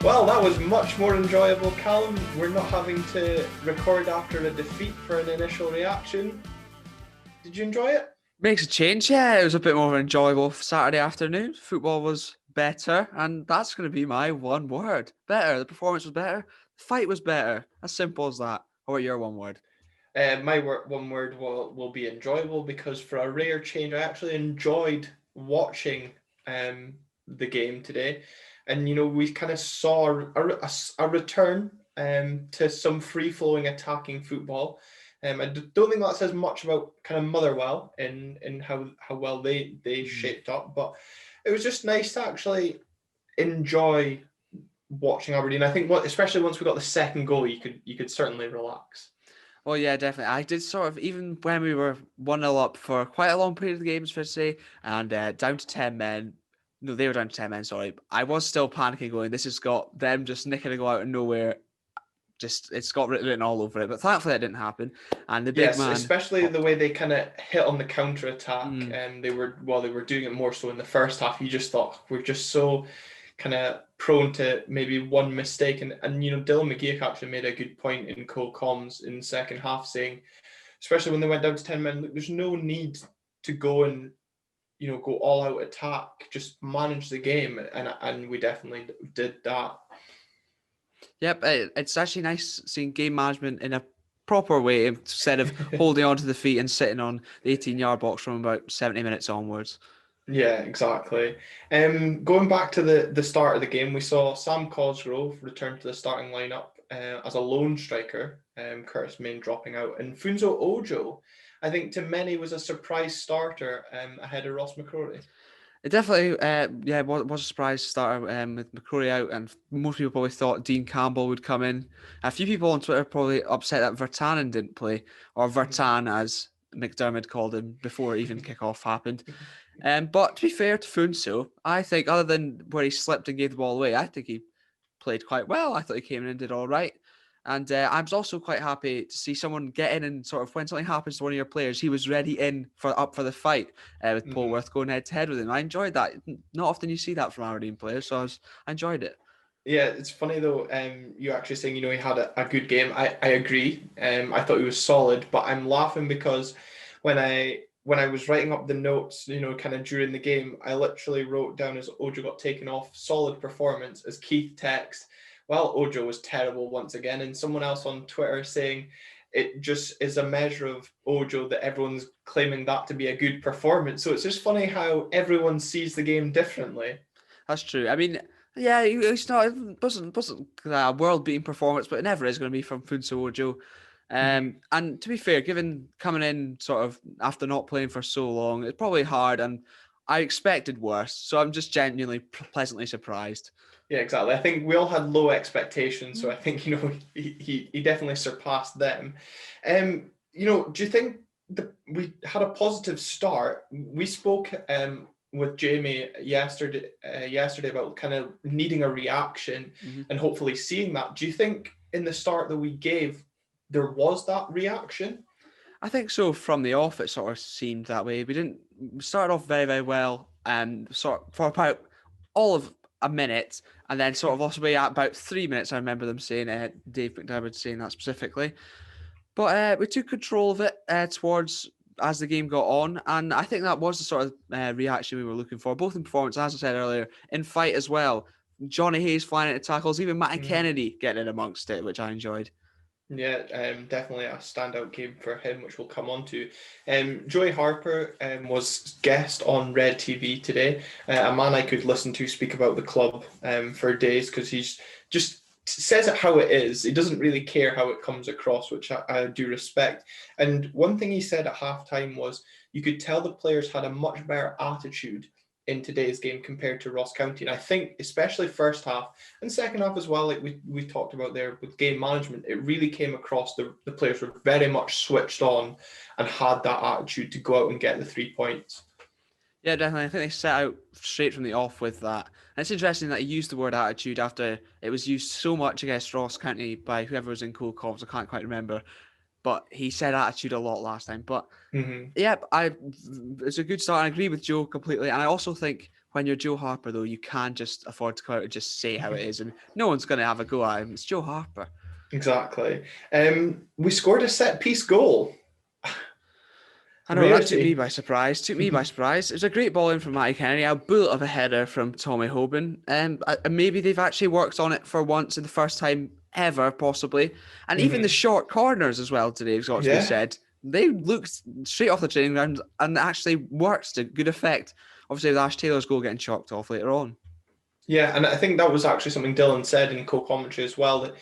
Well, that was much more enjoyable, Callum. We're not having to record after a defeat for an initial reaction. Did you enjoy it? Makes a change, yeah. It was a bit more of an enjoyable Saturday afternoon. Football was better, and that's going to be my one word. Better. The performance was better. The fight was better. As simple as that. How about your one word? One word will be enjoyable, because for a rare change, I actually enjoyed watching the game today. And, we kind of saw a return to some free-flowing attacking football. I don't think that says much about kind of Motherwell in how well they shaped up, but it was just nice to actually enjoy watching Aberdeen. I think, especially once we got the second goal, you could certainly relax. Oh, yeah, definitely. I did sort of, even when we were 1-0 up for quite a long period of the games, for say, and down to 10 men. No, they were down to 10 men, sorry. I was still panicking, going, this has got them just nicking a goal out of nowhere. Just, it's got written all over it. But thankfully, that didn't happen. And the big Yes, man especially the popped. way they kind of hit on the counter attack, and they were doing it more so in the first half. You just thought, we're just so kind of prone to maybe one mistake, and Dylan McGeoch actually made a good point in CALUM'S in the second half, saying, especially when they went down to 10 men, look, there's no need to go and go all out attack. Just manage the game, and we definitely did that. Yep, it's actually nice seeing game management in a proper way instead of holding on to the feet and sitting on the 18-yard box from about 70 minutes onwards. Yeah, exactly. Going back to the start of the game, we saw Sam Cosgrove return to the starting lineup as a lone striker, Curtis Main dropping out, and Funso Ojo, I think to many, was a surprise starter ahead of Ross McCrory. It definitely, was a surprise starter with McCrory out, and most people probably thought Dean Campbell would come in. A few people on Twitter probably upset that Vertanen didn't play, or Vertan as McDermott called him before even kickoff happened. But to be fair to Funso, I think other than where he slipped and gave the ball away, I think he played quite well. I thought he came in and did all right. And I was also quite happy to see someone get in and sort of, when something happens to one of your players, he was ready up for the fight with Polworth going head to head with him. I enjoyed that. Not often you see that from Aberdeen players, so I enjoyed it. Yeah, it's funny though. You actually saying he had a good game. I agree. I thought he was solid, but I'm laughing because when I was writing up the notes, kind of during the game, I literally wrote down as Ojo got taken off, solid performance, as Keith text, well, Ojo was terrible once again, and someone else on Twitter saying it just is a measure of Ojo that everyone's claiming that to be a good performance. So it's just funny how everyone sees the game differently. That's true. I mean, yeah, it wasn't a world-beating performance, but it never is going to be from Funso Ojo. And to be fair, given coming in sort of after not playing for so long, it's probably hard, and I expected worse. So I'm just genuinely pleasantly surprised. Yeah, exactly. I think we all had low expectations, so I think he definitely surpassed them. Do you think we had a positive start? We spoke with Jamie yesterday about kind of needing a reaction and hopefully seeing that. Do you think in the start that we gave, there was that reaction? I think so. From the off, it sort of seemed that way. We started off very, very well, and sort of for about all of a minute, and then sort of lost away at about 3 minutes. I remember them saying, Dave McDermott saying that specifically. But we took control of it towards as the game got on, and I think that was the sort of reaction we were looking for, both in performance, as I said earlier, in fight as well. Johnny Hayes flying into tackles, even Matt and Kennedy getting in amongst it, which I enjoyed. Yeah, definitely a standout game for him, which we'll come on to. Joey Harper was guest on Red TV today, a man I could listen to speak about the club for days, because he's just says it how it is. He doesn't really care how it comes across, which I do respect. And one thing he said at halftime was you could tell the players had a much better attitude in today's game compared to Ross County. And I think especially first half and second half as well, like we talked about there with game management, it really came across the players were very much switched on and had that attitude to go out and get the 3 points. Yeah, definitely. I think they set out straight from the off with that. And it's interesting that he used the word attitude after it was used so much against Ross County by whoever was in Cool Comms. I can't quite remember. But he said attitude a lot last time. But yeah, it's a good start. I agree with Joe completely. And I also think when you're Joe Harper, though, you can't just afford to come out and just say how it is, and no one's going to have a go at him. It's Joe Harper. Exactly. We scored a set-piece goal. I know, that took me by surprise. It was a great ball in from Matty Kennedy, a bullet of a header from Tommy Hoban. And maybe they've actually worked on it for once in the first time ever, possibly. And even the short corners as well today, has got to be said. They looked straight off the training ground and actually worked to good effect. Obviously, with Ash Taylor's goal getting chalked off later on. Yeah, and I think that was actually something Dylan said in co-commentary as well, that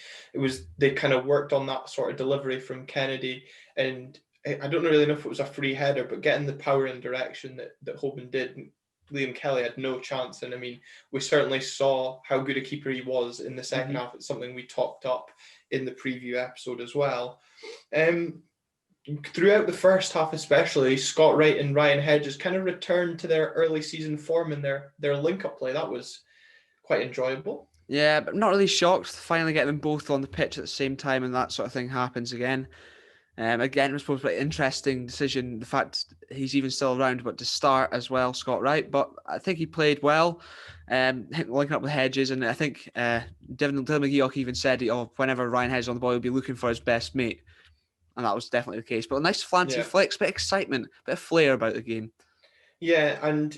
they kind of worked on that sort of delivery from Kennedy, and I don't really know if it was a free header, but getting the power and direction that Hoban did, Liam Kelly had no chance. And I mean, we certainly saw how good a keeper he was in the second half. It's something we talked up in the preview episode as well. Throughout the first half especially, Scott Wright and Ryan Hedges kind of returned to their early season form in their link-up play. That was quite enjoyable. Yeah, but not really shocked to finally get them both on the pitch at the same time and that sort of thing happens again. Again, it was supposed to be an interesting decision, the fact he's even still around, but to start as well, Scott Wright. But I think he played well, linking up with Hedges, and I think Dylan McGeoch even said, whenever Ryan Hedges on the ball, he'll be looking for his best mate. And that was definitely the case. But a nice fancy flicks, bit of excitement, bit of flair about the game. Yeah, and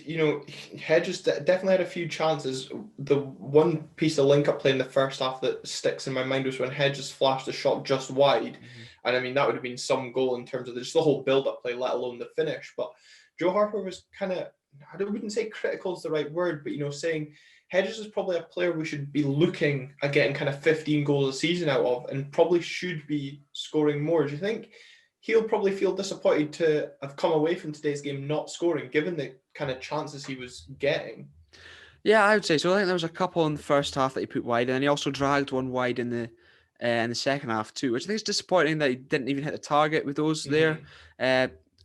Hedges definitely had a few chances. The one piece of link-up play in the first half that sticks in my mind was when Hedges flashed a shot just wide, and I mean that would have been some goal in terms of just the whole build-up play, let alone the finish. But Joe Harper was kind of, I wouldn't say critical is the right word, but saying Hedges is probably a player we should be looking at getting kind of 15 goals a season out of, and probably should be scoring more. Do you think he'll probably feel disappointed to have come away from today's game not scoring, given the kind of chances he was getting? Yeah, I would say so. I think there was a couple in the first half that he put wide, and then he also dragged one wide in the second half too, which I think is disappointing that he didn't even hit the target with those there.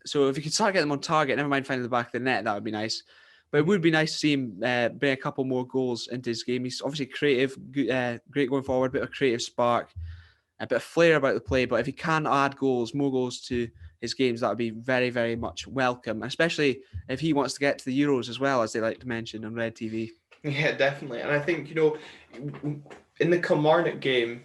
So if he could start getting them on target, never mind finding the back of the net, that would be nice. But it would be nice to see him bring a couple more goals into his game. He's obviously creative, great going forward, bit of creative spark, a bit of flair about the play. But if he can add more goals to his games, that would be very, very much welcome, especially if he wants to get to the Euros as well, as they like to mention on Red TV. Yeah, definitely. And I think, in the Kilmarnock game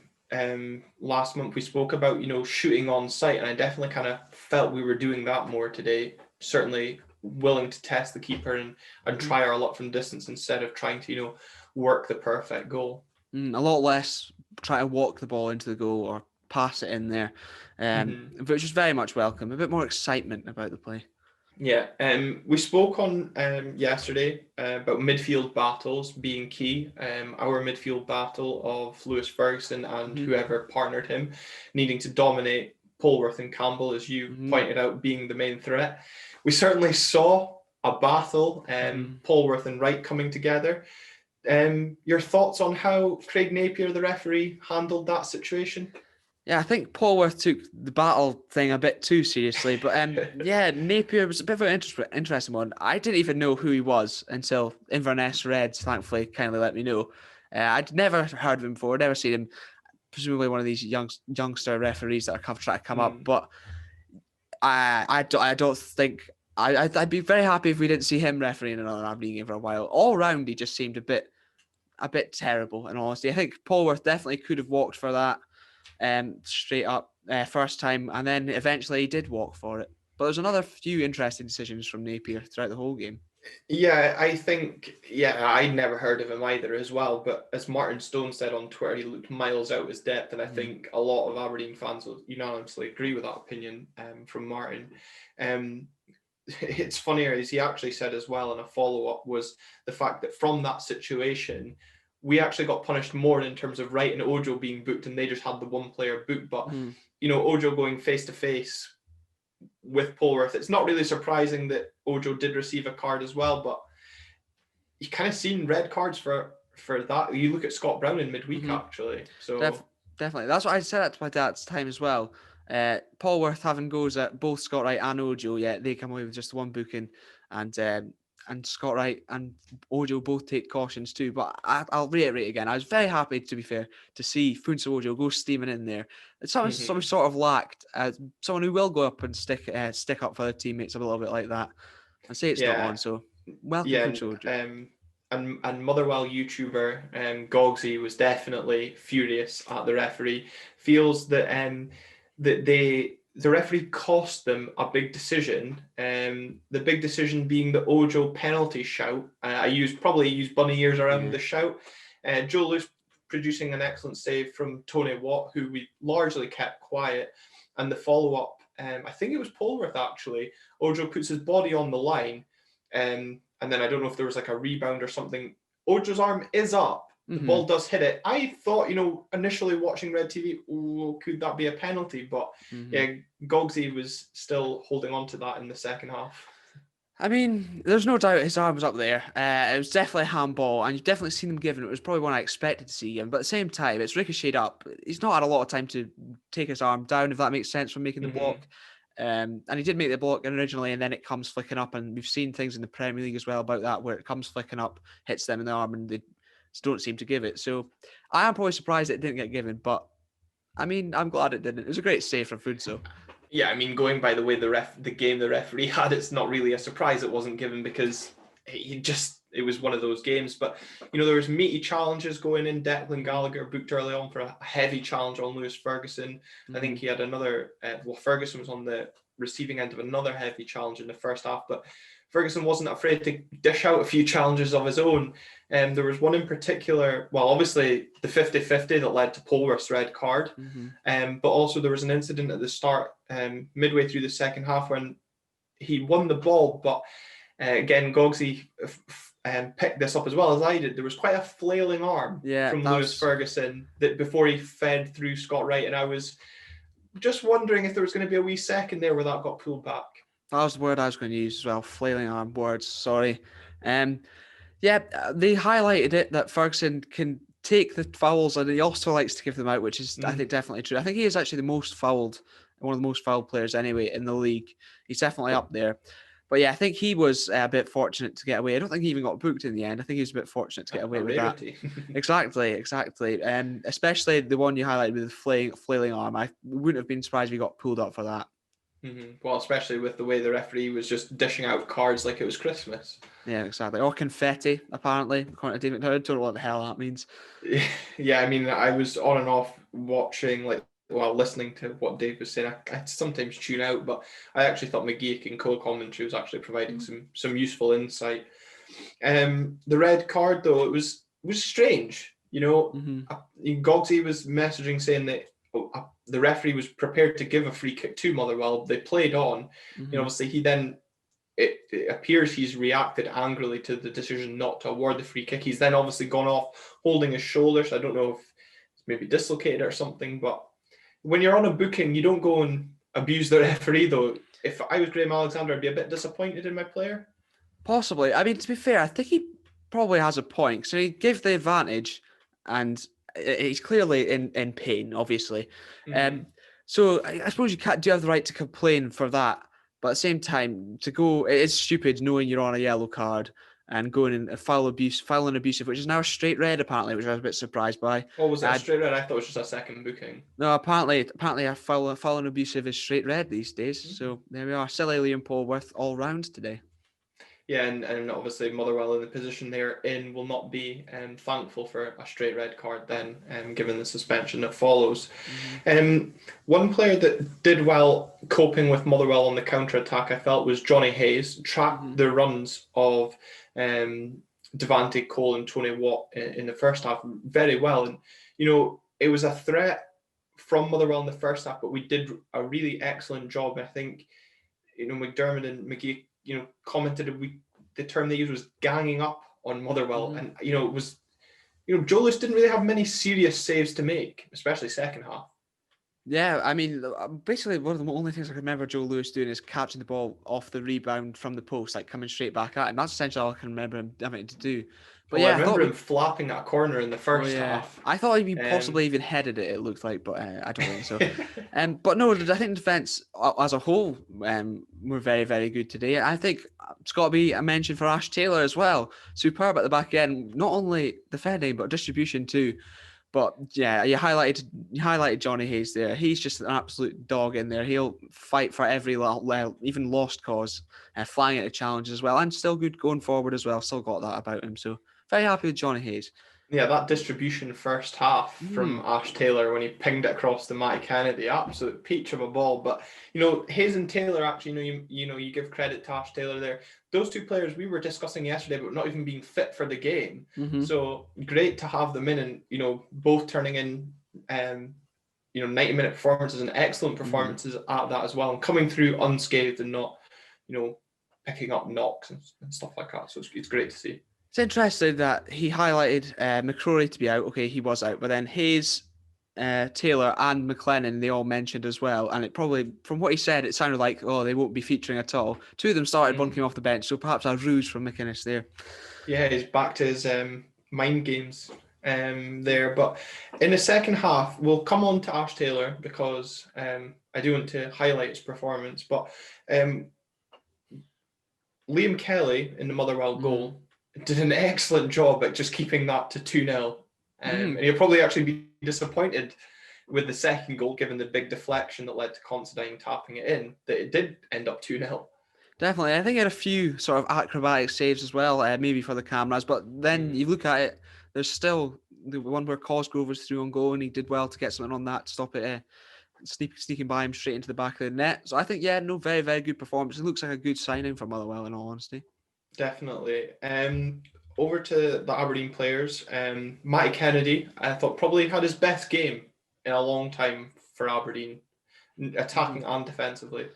last month, we spoke about, shooting on sight, and I definitely kind of felt we were doing that more today. Certainly willing to test the keeper and try our luck from distance instead of trying to, work the perfect goal. A lot less try to walk the ball into the goal or pass it in there, which is very much welcome. A bit more excitement about the play. Yeah, we spoke on yesterday about midfield battles being key. Our midfield battle of Lewis Ferguson and whoever partnered him, needing to dominate Polworth and Campbell, as you pointed out, being the main threat. We certainly saw a battle, Polworth and Wright coming together. Your thoughts on how Craig Napier, the referee, handled that situation? Yeah, I think Polworth took the battle thing a bit too seriously, but Napier was a bit of an interesting one. I didn't even know who he was until Inverness Reds thankfully kindly let me know. I'd never heard of him before, never seen him. Presumably one of these youngster referees that are trying to come up, but I don't think I'd be very happy if we didn't see him refereeing another Aberdeen game for a while. All round, he just seemed a bit terrible. In honesty, I think Polworth definitely could have walked for that. Straight up first time, and then eventually he did walk for it. But there's another few interesting decisions from Napier throughout the whole game. Yeah, I think, I'd never heard of him either as well, but as Martin Stone said on Twitter, he looked miles out of his depth, and I think a lot of Aberdeen fans will unanimously agree with that opinion from Martin. It's funnier, as he actually said as well in a follow-up, was the fact that from that situation, we actually got punished more in terms of Wright and Ojo being booked, and they just had the one player booked. But, Ojo going face-to-face with Polworth, it's not really surprising that Ojo did receive a card as well, but you kind of seen red cards for that. You look at Scott Brown in midweek, actually. So Definitely. That's what I said that to my dad at the time as well. Polworth having goes at both Scott Wright and Ojo, they come away with just one booking, and Scott Wright and Ojo both take cautions too. But I'll reiterate again, I was very happy, to be fair, to see Funsa Ojo go steaming in there. It's something we sort of lacked. Someone who will go up and stick up for their teammates a little bit like that. And say it's not on, so welcome Yeah, from children. And Motherwell YouTuber Gogsy was definitely furious at the referee. Feels that that the referee cost them a big decision. The big decision being the Ojo penalty shout. I probably used bunny ears around the shout. Joe Lewis producing an excellent save from Tony Watt, who we largely kept quiet, and the follow up. I think it was Polworth actually. Ojo puts his body on the line. And then I don't know if there was like a rebound or something. Ojo's arm is up. The ball does hit it. I thought, initially watching Red TV, could that be a penalty? But yeah, Gogsy was still holding on to that in the second half. I mean, there's no doubt his arm was up there. It was definitely a handball, and you've definitely seen him given. It was probably one I expected to see him. But at the same time, it's ricocheted up. He's not had a lot of time to take his arm down, if that makes sense, from making the block. And he did make the block originally, and then it comes flicking up. And we've seen things in the Premier League as well about that, where it comes flicking up, hits them in the arm, and they don't seem to give it. So I am probably surprised it didn't get given. But I mean, I'm glad it didn't. It was a great save from Futsal. Yeah, I mean, going by the way the referee had, it's not really a surprise it wasn't given, because it was one of those games. But there was meaty challenges going in. Declan Gallagher booked early on for a heavy challenge on Lewis Ferguson. I think he had another. Ferguson was on the receiving end of another heavy challenge in the first half, but Ferguson wasn't afraid to dish out a few challenges of his own. There was one in particular, obviously the 50-50 that led to Polworth's red card, but also there was an incident at the start, midway through the second half, when he won the ball, but again, Gogsy picked this up as well as I did. There was quite a flailing arm from Lewis Ferguson that before he fed through Scott Wright, and I was just wondering if there was going to be a wee second there where that got pulled back. That was the word I was going to use as well. Flailing arm words. Sorry. Yeah, they highlighted it that Ferguson can take the fouls, and he also likes to give them out, which is I think definitely true. I think he is actually the most fouled, one of the most fouled players anyway in the league. He's definitely up there. But yeah, I think he was a bit fortunate to get away. I don't think he even got booked in the end. I think he was a bit fortunate to get away with that. Exactly. Especially the one you highlighted with the flailing arm. I wouldn't have been surprised if he got pulled up for that. Well, especially with the way the referee was just dishing out cards like it was Christmas. Yeah, exactly. Or confetti, apparently, according to David. I don't know what the hell that means. Yeah, I mean, I was on and off watching, listening to what Dave was saying. I sometimes tune out, but I actually thought McGeek in co-commentary was actually providing some useful insight. The red card, though, it was strange. Gogsy was messaging saying that the referee was prepared to give a free kick to Motherwell. They played on. Obviously, he then, it appears he's reacted angrily to the decision not to award the free kick. He's then obviously gone off holding his shoulder. So I don't know if it's maybe dislocated or something. But when you're on a booking, you don't go and abuse the referee, though. If I was Graham Alexander, I'd be a bit disappointed in my player. Possibly. I mean, to be fair, I think he probably has a point. So he gave the advantage, and he's clearly in pain, obviously. So I suppose you do have the right to complain for that. But at the same time, it's stupid knowing you're on a yellow card and going in a fouling abusive, which is now a straight red, apparently, which I was a bit surprised by. Oh, was it a straight red? I thought it was just a second booking. No, apparently a fouling abusive is straight red these days. So there we are. Silly Liam Polworth all round today. Yeah, and obviously Motherwell in the position they're in will not be thankful for a straight red card then, given the suspension that follows. One player that did well coping with Motherwell on the counter-attack, I felt, was Johnny Hayes. Tracked the runs of Devante Cole and Tony Watt in the first half very well. And, it was a threat from Motherwell in the first half, but we did a really excellent job. I think, McDermott and McGee, commented the term they used was ganging up on Motherwell. And, it was, Joe Lewis didn't really have many serious saves to make, especially second half. Yeah, I mean, basically one of the only things I can remember Joe Lewis doing is catching the ball off the rebound from the post, like coming straight back at him. That's essentially all I can remember him having to do. But I remember him flapping at a corner in the first half. I thought he possibly even headed it looked like, but I don't think so. But no, I think defence as a whole were very, very good today. I think it's got to be a mention for Ash Taylor as well. Superb at the back end, not only defending, but distribution too. But yeah, you highlighted Johnny Hayes there. He's just an absolute dog in there. He'll fight for every even lost cause, flying into challenges as well, and still good going forward as well. Still got that about him. So very happy with Johnny Hayes. Yeah, that distribution first half from Ash Taylor when he pinged it across to Matty Kennedy, absolute peach of a ball. But Hayes and Taylor actually, you give credit to Ash Taylor there. Those two players we were discussing yesterday about not even being fit for the game. So great to have them in, and both turning in 90-minute performances and excellent performances at that as well, and coming through unscathed and not picking up knocks and stuff like that. So it's great to see. It's interesting that he highlighted McCrory to be out. Okay, he was out, but then Hayes, Taylor, and McLennan they all mentioned as well. And it probably, from what he said, it sounded like they won't be featuring at all. Two of them started, one came off the bench, so perhaps a ruse from McInnes there. Yeah, he's back to his mind games there. But in the second half, we'll come on to Ash Taylor because I do want to highlight his performance. But Liam Kelly in the Motherwell goal did an excellent job at just keeping that to 2-0. And he'll probably actually be disappointed with the second goal, given the big deflection that led to Considine tapping it in, that it did end up 2-0. Definitely. I think he had a few sort of acrobatic saves as well, maybe for the cameras. But then you look at it, there's still the one where Cosgrove was through on goal, and he did well to get something on that to stop it sneaking by him straight into the back of the net. So I think, very, very good performance. It looks like a good signing for Motherwell, in all honesty. Definitely. Over to the Aberdeen players. Matty Kennedy, I thought, probably had his best game in a long time for Aberdeen, attacking and defensively.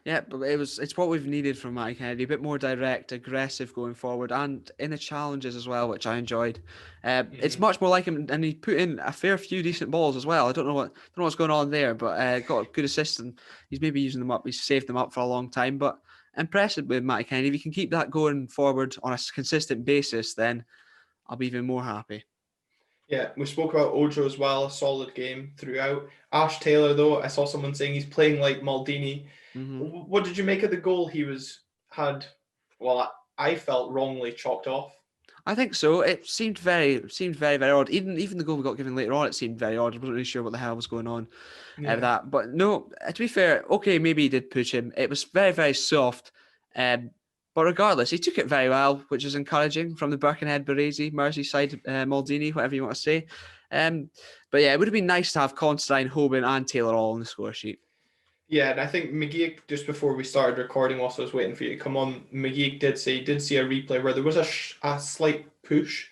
Yeah, but it's what we've needed from Matty Kennedy, a bit more direct, aggressive going forward, and in the challenges as well, which I enjoyed. It's much more like him, and he put in a fair few decent balls as well. I don't know what's going on there, but got a good assist, and he's maybe using them up. He's saved them up for a long time, but impressive with Matty Kennedy. If he can keep that going forward on a consistent basis, then I'll be even more happy. Yeah, we spoke about Ojo as well, a solid game throughout. Ash Taylor, though, I saw someone saying he's playing like Maldini. What did you make of the goal he I felt wrongly chalked off? I think so. It seemed very, very odd. Even the goal we got given later on, it seemed very odd. I wasn't really sure what the hell was going on with that. But no, to be fair, okay, maybe he did push him. It was very, very soft. But regardless, he took it very well, which is encouraging from the Birkenhead Baresi, Merseyside Maldini, whatever you want to say. But yeah, it would have been nice to have Considine, Hoban, and Taylor all on the score sheet. Yeah, and I think McGeek, just before we started recording, whilst I was waiting for you to come on, McGeek did say he did see a replay where there was a slight push.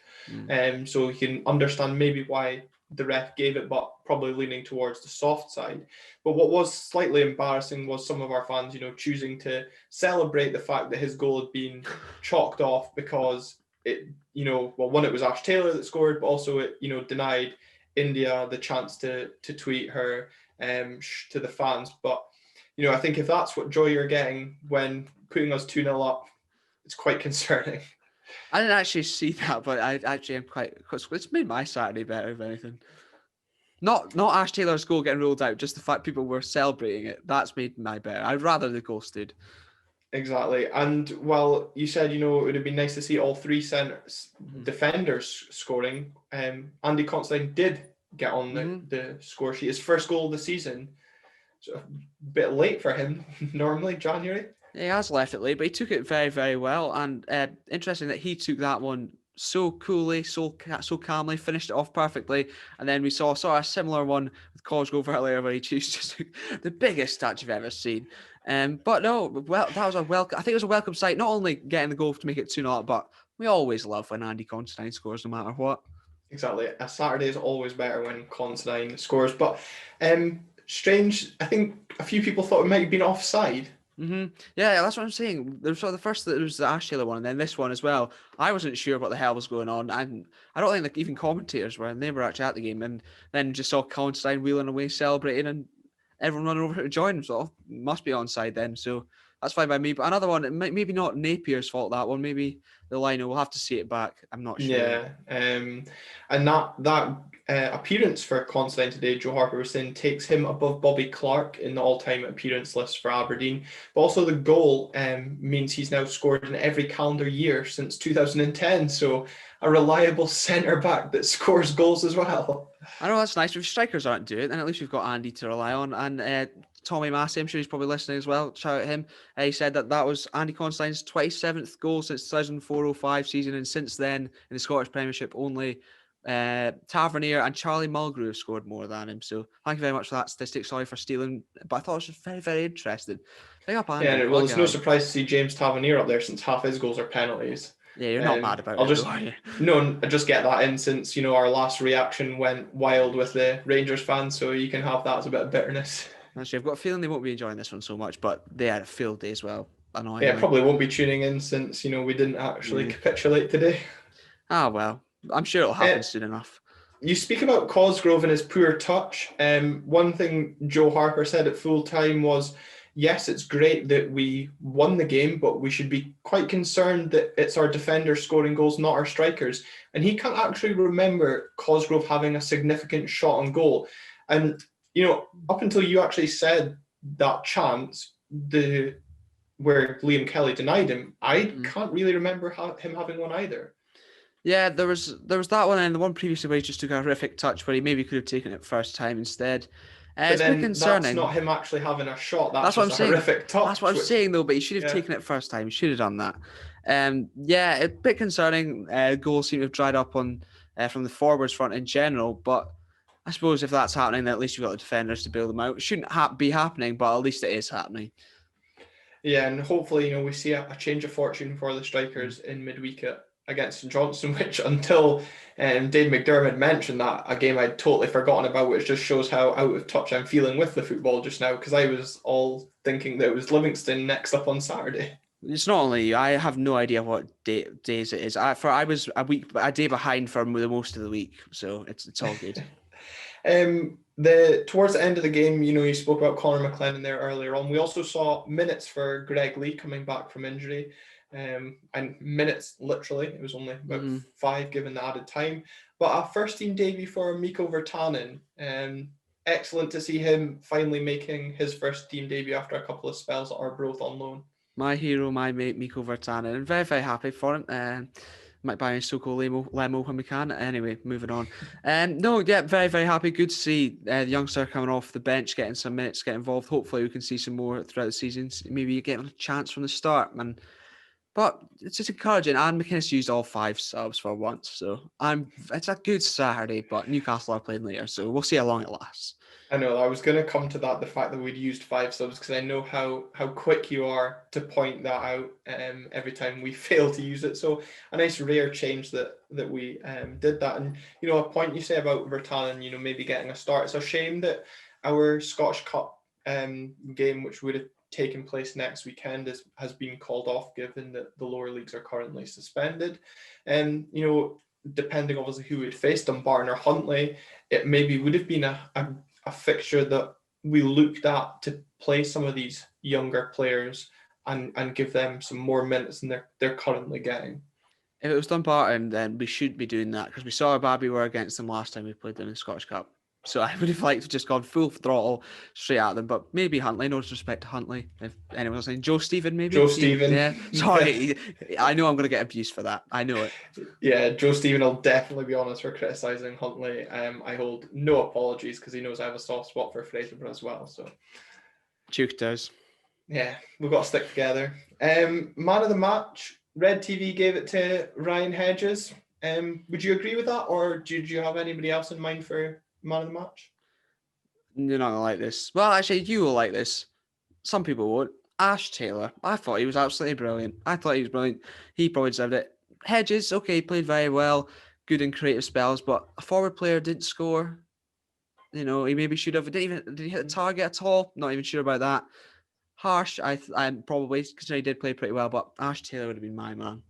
So you can understand maybe why the ref gave it, but probably leaning towards the soft side. But what was slightly embarrassing was some of our fans, choosing to celebrate the fact that his goal had been chalked off because it was Ash Taylor that scored, but also it, denied India the chance to tweet her to the fans. But I think if that's what joy you're getting when putting us 2-0 up, it's quite concerning. I didn't actually see that, but I actually am it's made my Saturday better, if anything. Not Ash Taylor's goal getting ruled out, just the fact people were celebrating it. That's made my better. I'd rather the goal stood. Exactly. And while you said, it would have been nice to see all three defenders scoring, Andy Considine did get on the score sheet. His first goal of the season. So a bit late for him, normally, January. He has left it late, but he took it very, very well. And interesting that he took that one so coolly, so calmly, finished it off perfectly. And then we saw a similar one with Cosgrove earlier where he just the biggest touch you've ever seen. But no, well, that was I think it was a welcome sight, not only getting the goal to make it 2-0, but we always love when Andy Considine scores no matter what. Exactly. A Saturday is always better when Considine scores. But strange, I think a few people thought it might have been offside. Yeah, that's what I'm saying. There was the first that was the Ash Taylor one, and then this one as well. I wasn't sure what the hell was going on, and I don't think even commentators were, and they were actually at the game, and then just saw Considine wheeling away, celebrating, and everyone running over to join him. So must be onside then. So that's fine by me. But another one, maybe not Napier's fault. That one, maybe the liner. We'll have to see it back. I'm not sure. Yeah, and that appearance for Considine today, Joe Harper was saying, takes him above Bobby Clark in the all-time appearance list for Aberdeen. But also the goal means he's now scored in every calendar year since 2010. So a reliable centre-back that scores goals as well. I know that's nice. If strikers aren't doing it, then at least we've got Andy to rely on. And Tommy Massey, I'm sure he's probably listening as well. Shout out to him. He said that was Andy Considine's 27th goal since 2004-05 season. And since then, in the Scottish Premiership, only Tavernier and Charlie Mulgrew have scored more than him. So thank you very much for that statistic. Sorry for stealing, but I thought it was very, very interesting. Big up Andy. Yeah, well, it's no surprise to see James Tavernier up there since half his goals are penalties. Yeah, you're not mad about it, are you? No, I just get that in since, our last reaction went wild with the Rangers fans, so you can have that as a bit of bitterness. Actually, I've got a feeling they won't be enjoying this one so much, but they had a field day as well. Annoyingly. Yeah, probably won't be tuning in since, we didn't actually capitulate today. Ah, well, I'm sure it'll happen soon enough. You speak about Cosgrove and his poor touch. One thing Joe Harper said at full time was, yes, it's great that we won the game, but we should be quite concerned that it's our defenders scoring goals, not our strikers. And he can't actually remember Cosgrove having a significant shot on goal. And, up until you actually said that chance, where Liam Kelly denied him, I can't really remember him having one either. Yeah, there was that one, and the one previously where he just took a horrific touch where he maybe could have taken it first time instead. It's a bit concerning. That's not him actually having a shot. That's what I'm saying. Horrific touch. That's what I'm saying, though. But he should have taken it first time. He should have done that. Yeah, a bit concerning. Goals seem to have dried up on from the forwards front in general. But I suppose if that's happening, then at least you've got the defenders to bail them out. It shouldn't be happening, but at least it is happening. Yeah, and hopefully, we see a change of fortune for the strikers in midweek against St Johnstone, which until Dave McDermott mentioned that, a game I'd totally forgotten about, which just shows how out of touch I'm feeling with the football just now, because I was all thinking that it was Livingston next up on Saturday. It's not only you. I have no idea what days it is. I was a day behind for the most of the week, so it's all good. Towards the end of the game, you spoke about Conor McLennan there earlier on. We also saw minutes for Greg Lee coming back from injury. And minutes, literally, it was only about 5 given the added time. But a first team debut for Mikko Virtanen. Excellent to see him finally making his first team debut after a couple of spells at Arbroath on loan. My hero, my mate, Mikko Virtanen. I'm very, very happy for him. Might buy a Soko Lemo when we can. Anyway, moving on. Very, very happy. Good to see the youngster coming off the bench, getting some minutes, get involved. Hopefully we can see some more throughout the season. Maybe getting a chance from the start, man. But it's just encouraging. And McInnes used all 5 subs for once. So it's a good Saturday, but Newcastle are playing later. So we'll see how long it lasts. I know. I was going to come to that, the fact that we'd used 5 subs, because I know how quick you are to point that out every time we fail to use it. So a nice rare change that we did that. And, a point you say about Virtanen, maybe getting a start. It's a shame that our Scottish Cup game, which would have taken place next weekend, has been called off, given that the lower leagues are currently suspended. And, depending obviously who we'd faced, Dumbarton or Huntly, it maybe would have been a fixture that we looked at to play some of these younger players and give them some more minutes than they're currently getting. If it was Dumbarton, then we should be doing that, because we saw how bad we were against them last time we played them in the Scottish Cup. So I would have liked to just gone full throttle straight at them, but maybe Huntly. No disrespect to Huntly. If anyone was saying Joe Stephen, maybe. Joe Stephen. Yeah. Sorry, I know I'm going to get abused for that. I know it. Yeah, Joe Stephen will definitely be on us for criticising Huntly. I hold no apologies, because he knows I have a soft spot for Fraserburgh as well. So Duke does. Yeah, we've got to stick together. Man of the match, Red TV gave it to Ryan Hedges. Would you agree with that, or did you have anybody else in mind for man of the match? You're not going to like this. Well, actually, you will like this. Some people won't. Ash Taylor. I thought he was absolutely brilliant. He probably deserved it. Hedges, okay, he played very well. Good in creative spells, but a forward player didn't score. He maybe should have. Did he hit the target at all? Not even sure about that. Harsh, I'm probably, because he did play pretty well, but Ash Taylor would have been my man.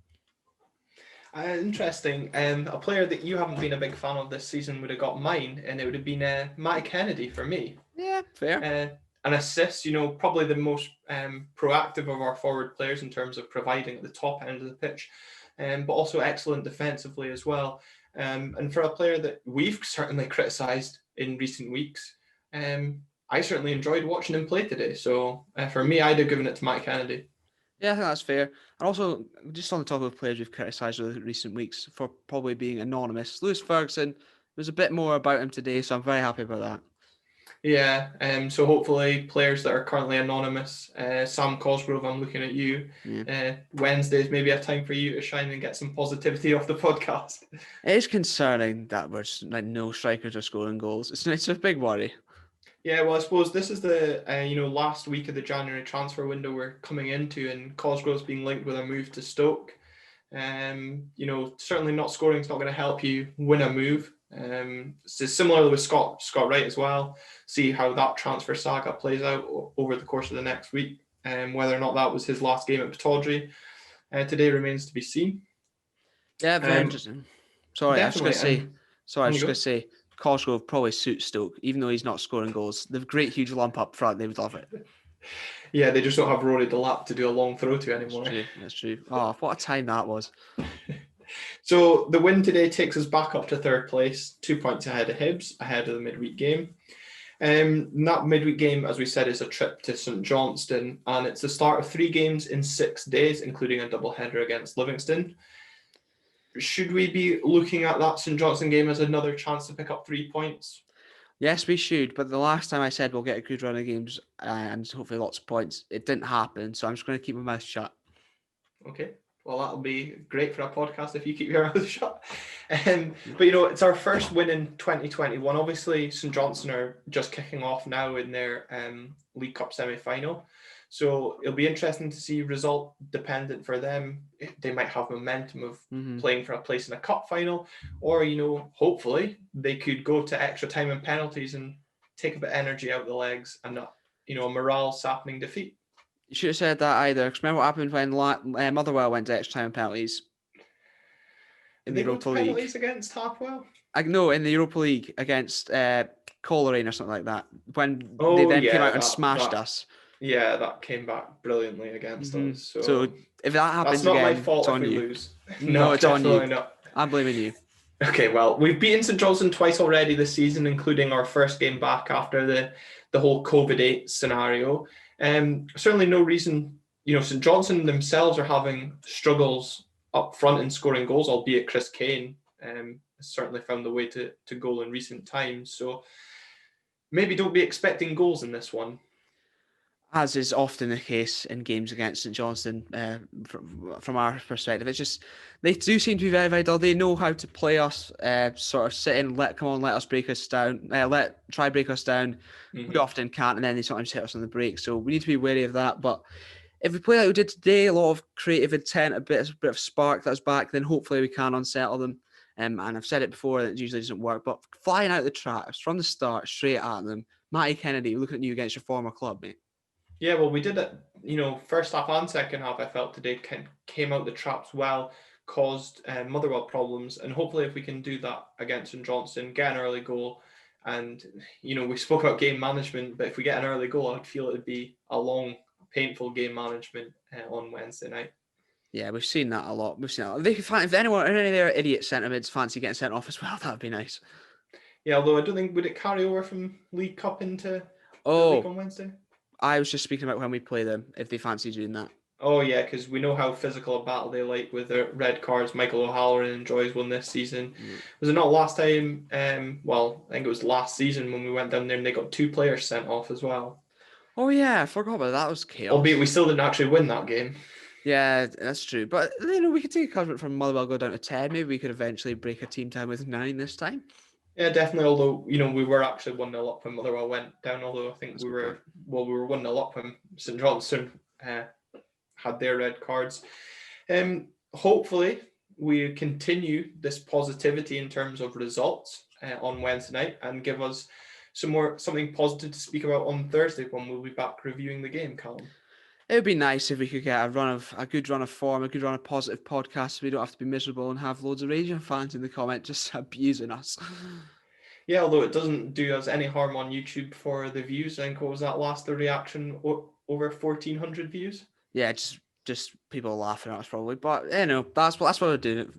Interesting. A player that you haven't been a big fan of this season would have got mine, and it would have been Matty Kennedy for me. Yeah, fair. An assist, probably the most proactive of our forward players in terms of providing at the top end of the pitch, but also excellent defensively as well. And for a player that we've certainly criticised in recent weeks, I certainly enjoyed watching him play today. So for me, I'd have given it to Matt Kennedy. Yeah, I think that's fair. And also, just on the topic of players we've criticised over recent weeks for probably being anonymous, Lewis Ferguson, there's a bit more about him today, so I'm very happy about that. Yeah, so hopefully players that are currently anonymous, Sam Cosgrove, I'm looking at you. Yeah. Wednesday's maybe a time for you to shine and get some positivity off the podcast. It is concerning that there's like no strikers are scoring goals. It's a big worry. Yeah, well, I suppose this is the last week of the January transfer window we're coming into, and Cosgrove's being linked with a move to Stoke. Certainly not scoring is not going to help you win a move. So similarly with Scott Wright as well. See how that transfer saga plays out over the course of the next week. Whether or not that was his last game at Pittodrie today remains to be seen. Yeah, very interesting. Sorry, I was just going to say, Cosgrove probably suits Stoke, even though he's not scoring goals. They've great huge lump up front. They would love it. Yeah, they just don't have Rory Delap to do a long throw to anymore. That's true. Oh, what a time that was. So the win today takes us back up to third place, 2 points ahead of Hibs, ahead of the midweek game. That midweek game, as we said, is a trip to St Johnstone, and it's the start of 3 games in 6 days, including a double-header against Livingston. Should we be looking at that St Johnstone game as another chance to pick up 3 points? Yes, we should. But the last time I said we'll get a good run of games and hopefully lots of points, it didn't happen. So I'm just going to keep my mouth shut. Okay. Well, that'll be great for a podcast if you keep your mouth shut. But, it's our first win in 2021. Obviously, St Johnstone are just kicking off now in their League Cup semi-final. So it'll be interesting to see result dependent for them. They might have momentum of playing for a place in a cup final, or, hopefully they could go to extra time and penalties and take a bit of energy out of the legs and not, a morale sapping defeat. You should have said that either. Because remember what happened when Motherwell went to extra time and penalties in the Europa League? Penalties against Harpwell? No, in the Europa League against Coleraine or something like that. When they then came out and smashed us. Yeah, that came back brilliantly against us. So if that happens that's not again, my fault it's on if we you. lose. No, it's on you. Not. I'm blaming you. Okay, well, we've beaten St Johnstone twice already this season, including our first game back after the whole COVID-8 scenario. Certainly no reason, St Johnstone themselves are having struggles up front in scoring goals, albeit Chris Kane has certainly found the way to goal in recent times. So maybe don't be expecting goals in this one. As is often the case in games against St Johnstone, from our perspective, it's just they do seem to be very, very dull. They know how to play us, sort of sit in, let us break us down, try break us down. We often can't, and then they sometimes hit us on the break. So we need to be wary of that. But if we play like we did today, a lot of creative intent, a bit of spark that's back, then hopefully we can unsettle them. And I've said it before that it usually doesn't work, but flying out the traps from the start, straight at them. Matty Kennedy, looking at you against your former club, mate. Yeah, well, we did it, first half and second half, I felt today came out the traps well, caused Motherwell problems. And hopefully if we can do that against St Johnstone, get an early goal. And, we spoke about game management, but if we get an early goal, I'd feel it would be a long, painful game management on Wednesday night. Yeah, we've seen that a lot. If anyone, any of their idiot centre-mids fancy getting sent off as well, that'd be nice. Yeah, although I don't think, would it carry over from League Cup into the league on Wednesday? I was just speaking about when we play them, if they fancy doing that. Oh, yeah, because we know how physical a battle they like with their red cards. Michael O'Halloran enjoys one this season. Was it not last time? I think it was last season when we went down there and they got 2 players sent off as well. Oh, yeah, I forgot about that. That was chaos. Albeit we still didn't actually win that game. Yeah, that's true. But, we could take a coverage from Motherwell, go down to 10. Maybe we could eventually break a team down with 9 this time. Yeah, definitely. Although, we were actually 1-0 up when Motherwell went down. Although I think we were 1-0 up when St Johnstone had their red cards. Hopefully, we continue this positivity in terms of results on Wednesday night and give us something positive to speak about on Thursday when we'll be back reviewing the game, Callum. It would be nice if we could get a good run of form, a good run of positive podcasts. So we don't have to be miserable and have loads of Rangers fans in the comment just abusing us. Yeah, although it doesn't do us any harm on YouTube for the views. I think what was that last? The reaction over 1,400 views. Yeah, just just people laughing at us probably. But that's what we're doing.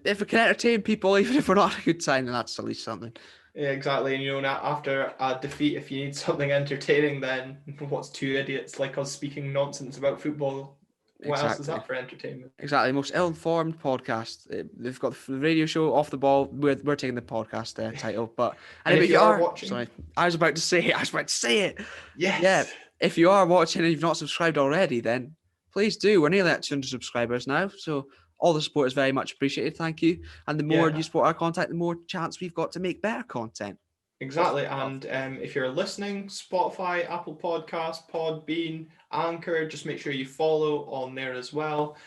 If we can entertain people, even if we're not having a good time, then that's at least something. Yeah, exactly. And after a defeat, if you need something entertaining, then what's two idiots like us speaking nonsense about football? What else is that for entertainment? Exactly, most ill-informed podcast. They've got the radio show Off the Ball. We're taking the podcast title, but and if you are watching, sorry, I was about to say it. Yes. Yeah, if you are watching and you've not subscribed already, then please do. We're nearly at 200 subscribers now, so all the support is very much appreciated. Thank you. And the more you support our content, the more chance we've got to make better content. Exactly. And if you're listening, Spotify, Apple Podcasts, Podbean, Anchor, just make sure you follow on there as well.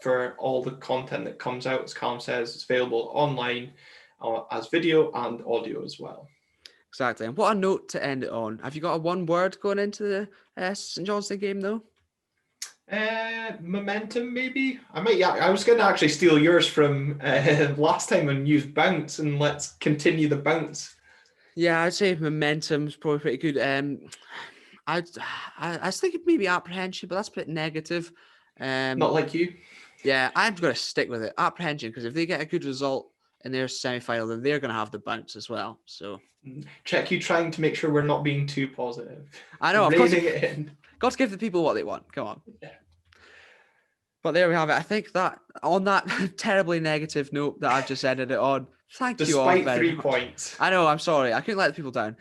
For all the content that comes out, as Calum says, it's available online as video and audio as well. Exactly. And what a note to end it on. Have you got a one word going into the St Johnstone game though? Momentum, maybe. I was going to actually steal yours from last time and use bounce, and let's continue the bounce. Yeah, I'd say momentum's probably pretty good. I was thinking maybe apprehension, but that's a bit negative. Not like you. Yeah, I'm going to stick with it. Apprehension, because if they get a good result in their semi-final, then they're going to have the bounce as well. So check you trying to make sure we're not being too positive. I know. Reining it in. Got to give the people what they want. Come on. Yeah. But there we have it. I think that on that terribly negative note that I've just ended it on, thank you all very much. Despite 3 points. I know, I'm sorry. I couldn't let the people down.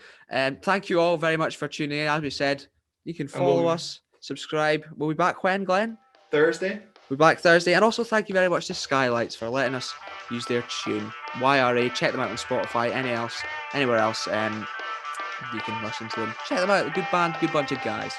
Thank you all very much for tuning in. As we said, you can follow us, subscribe. We'll be back when, Glenn? Thursday. We'll be back Thursday. And also thank you very much to Skylights for letting us use their tune. YRA, check them out on Spotify, anywhere else, you can listen to them. Check them out. Good band, good bunch of guys.